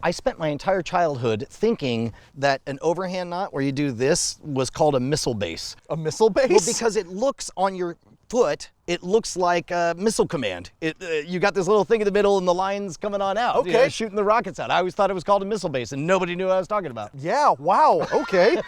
I spent my entire childhood thinking that an overhand knot where you do this was called a missile base. A missile base? Well, because it looks on your foot, it looks like a missile command. You got this little thing in the middle and the lines coming on out. Okay. Shooting the rockets out. I always thought it was called a missile base and nobody knew what I was talking about. Yeah, wow, okay.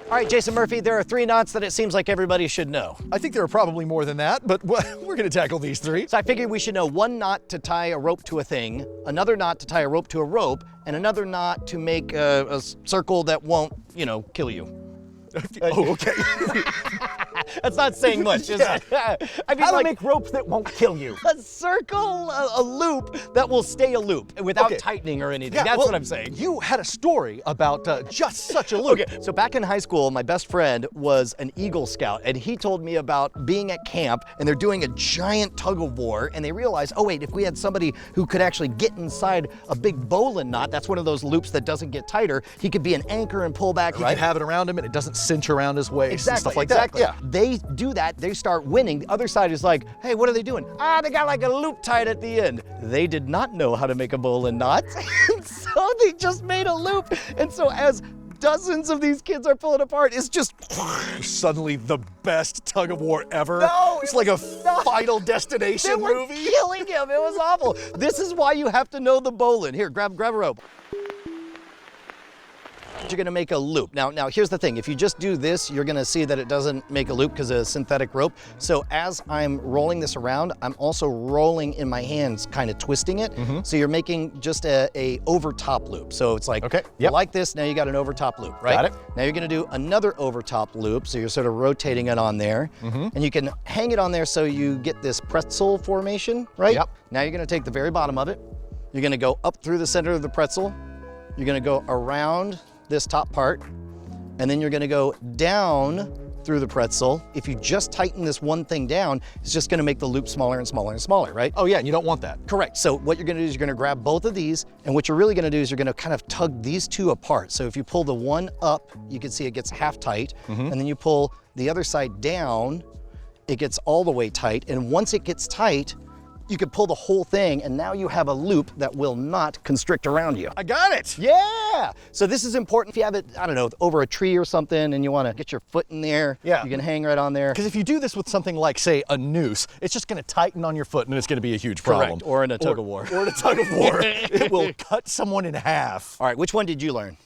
All right, Jason Murphy, there are 3 knots that it seems like everybody should know. I think there are probably more than that, but we're gonna tackle these 3. So I figured we should know 1 knot to tie a rope to a thing, another knot to tie a rope to a rope, and another knot to make a circle that won't, kill you. Oh, okay. That's not saying much, is it? I mean, How to make ropes that won't kill you. A circle, a loop that will stay a loop without tightening or anything. Yeah, That's well, what I'm saying. You had a story about just such a loop. Okay, so back in high school, my best friend was an Eagle Scout, and he told me about being at camp, and they're doing a giant tug of war, and they realized, oh wait, if we had somebody who could actually get inside a big bowline knot, that's one of those loops that doesn't get tighter, he could be an anchor and pull back, He right? could have it around him and it doesn't cinch around his waist and stuff like that. Yeah. They do that, they start winning. The other side is like, hey, what are they doing? They got like a loop tied at the end. They did not know how to make a bowline knot, so they just made a loop. And so as dozens of these kids are pulling apart, it's just Suddenly the best tug of war ever. No, it's it like a was not. Final They Destination were movie. killing him. It was awful. This is why you have to know the bowline. Here, grab a rope. You're gonna make a loop. Now here's the thing. If you just do this, you're gonna see that it doesn't make a loop because of a synthetic rope. So as I'm rolling this around, I'm also rolling in my hands, kind of twisting it. So you're making just a over top loop. So it's like, Okay, yep. like this, now you got an over top loop, right? Got it. Now you're gonna do another over top loop. So you're sort of rotating it on there. And you can hang it on there so you get this pretzel formation, right? Yep. Now you're gonna take the very bottom of it. You're gonna go up through the center of the pretzel. You're gonna go around this top part, and then you're gonna go down through the pretzel. If you just tighten this one thing down, it's just gonna make the loop smaller and smaller and smaller, right? Oh yeah, and you don't want that. Correct. So what you're gonna do is you're gonna grab both of these, and what you're really gonna do is you're gonna kind of tug these 2 apart. So if you pull the one up, you can see it gets half tight, and then you pull the other side down, it gets all the way tight, and once it gets tight, you can pull the whole thing, and now you have a loop that will not constrict around you. I got it. Yeah! So this is important if you have it, I don't know, over a tree or something and you wanna get your foot in there, Yeah. you can hang right on there. Because if you do this with something like, say, a noose, it's just gonna tighten on your foot and it's gonna be a huge problem. Correct, or in a tug of war. Or in a tug of war. It will cut someone in half. All right, which one did you learn?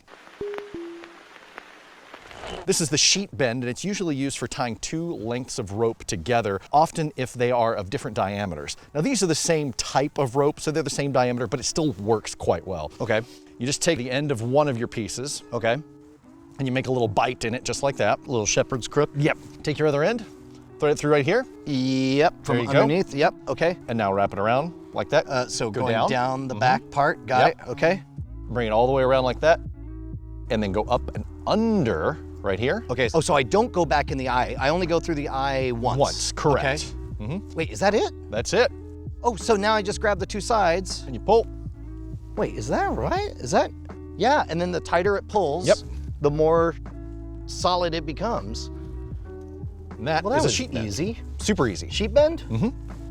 This is the sheet bend, and it's usually used for tying 2 lengths of rope together, often if they are of different diameters. Now these are the same type of rope, so they're the same diameter, but it still works quite well. Okay. You just take the end of one of your pieces, Okay. and you make a little bite in it, just like that. Little shepherd's crook. Yep. Take your other end, thread it through right here, Yep, from There you go. underneath, yep, okay. and now wrap it around like that. So Go going down the back part, got Yep. it, okay. Bring it all the way around like that, and then go up and under right here. Okay, oh, so I don't go back in the eye. I only go through the eye once. Once, correct. Okay. Wait, is that it? That's it. Oh, so now I just grab the 2 sides. And you pull. Wait, is that right? Is that? Yeah, and then the tighter it pulls, Yep. the more solid it becomes. And that Well, that is was a sheet bend. easy. Super easy. Sheet bend?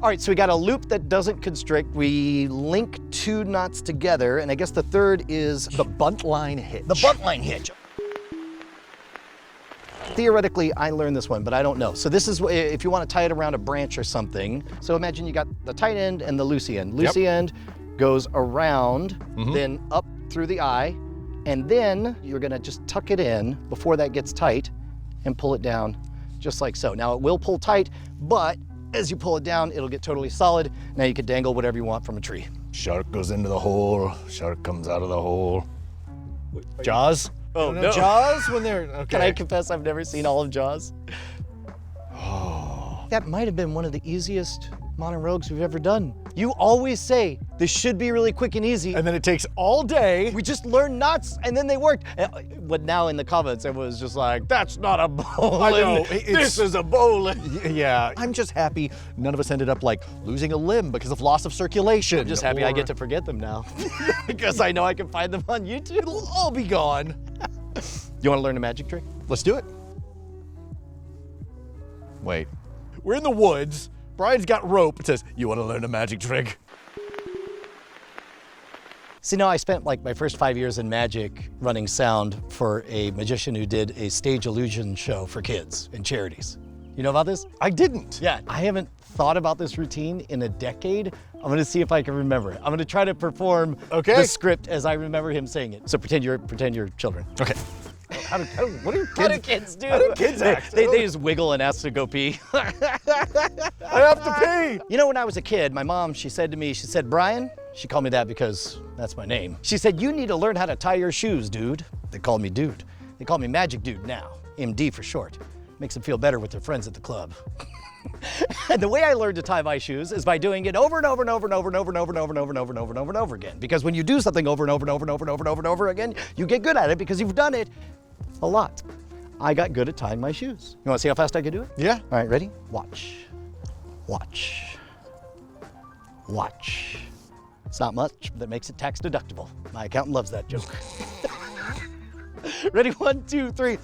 All right, so we got a loop that doesn't constrict. We link 2 knots together, and I guess the third is The buntline hitch. the buntline hitch. Theoretically, I learned this one, but I don't know. So this is if you want to tie it around a branch or something. So imagine you got the tight end and the loosey end. Loosey end goes around, then up through the eye, and then you're gonna just tuck it in before that gets tight and pull it down just like so. Now it will pull tight, but as you pull it down, it'll get totally solid. Now you can dangle whatever you want from a tree. Shark goes into the hole, shark comes out of the hole. Jaws? Oh, You know no. Jaws when they're, okay. Can I confess I've never seen all of Jaws? Oh. That might have been one of the easiest modern rogues we've ever done. You always say, this should be really quick and easy. And then it takes all day. We just learned knots and then they worked. But now in the comments, everyone's just like, that's not a bowline. I know, This is a bowline. Yeah, I'm just happy none of us ended up like losing a limb because of loss of circulation. I'm just happy I get to forget them now because I know I can find them on YouTube. It'll all be gone. You want to learn a magic trick? Let's do it. Wait. We're in the woods. Brian's got rope. It says, you want to learn a magic trick? See, no, I spent like my first 5 years in magic running sound for a magician who did a stage illusion show for kids and charities. You know about this? I didn't. Yeah, I haven't thought about this routine in a decade. I'm gonna see if I can remember it. I'm gonna try to perform the script as I remember him saying it. So pretend you're children. Okay. What do kids do? How do kids act? They just wiggle and ask to go pee. I have to pee. You know, when I was a kid, my mom, she said, Brian, she called me that because that's my name. She said, you need to learn how to tie your shoes, dude. They called me dude. They call me Magic Dude now, MD for short. Makes them feel better with their friends at the club. And the way I learned to tie my shoes is by doing it over and over and over and over and over and over and over and over and over and over and over and over again. Because when you do something over and over and over and over and over and over and over again, you get good at it because you've done it a lot. I got good at tying my shoes. You want to see how fast I can do it? Yeah. All right, ready? Watch. Watch. Watch. It's not much, but that makes it tax deductible. My accountant loves that joke. Ready? 1, 2, 3.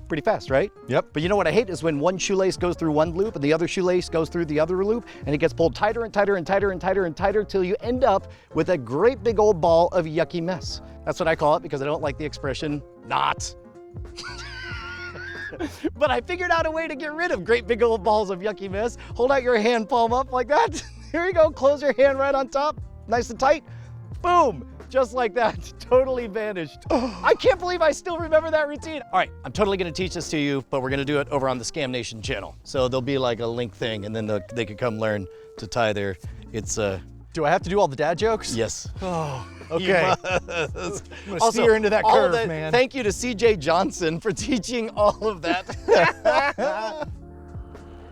Pretty fast, right? Yep. But you know what I hate is when one shoelace goes through one loop and the other shoelace goes through the other loop, and it gets pulled tighter and tighter and tighter and tighter and tighter till you end up with a great big old ball of yucky mess. That's what I call it because I don't like the expression not. But I figured out a way to get rid of great big old balls of yucky mess. Hold out your hand palm up like that. Here you go, close your hand right on top, nice and tight. Boom, just like that, totally vanished. I can't believe I still remember that routine. All right, I'm totally gonna teach this to you, but we're gonna do it over on the Scam Nation channel. So there'll be like a link thing and then they could come learn to tie their, Do I have to do all the dad jokes? yes. Oh, okay. I'm gonna steer into that all curve, of that, man. Thank you to CJ Johnson for teaching all of that.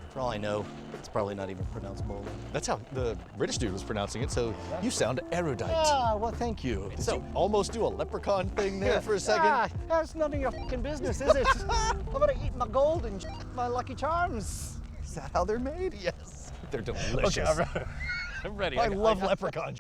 For all I know, it's probably not even pronounced bowling. That's how the British dude was pronouncing it, so you sound erudite. Ah, well, thank you. Did you almost do a leprechaun thing there for a second? Ah, that's none of your fucking business, is it? I'm gonna eat my gold and my Lucky Charms. Is that how they're made? Yes. They're delicious. Okay, I'm ready. I love leprechauns.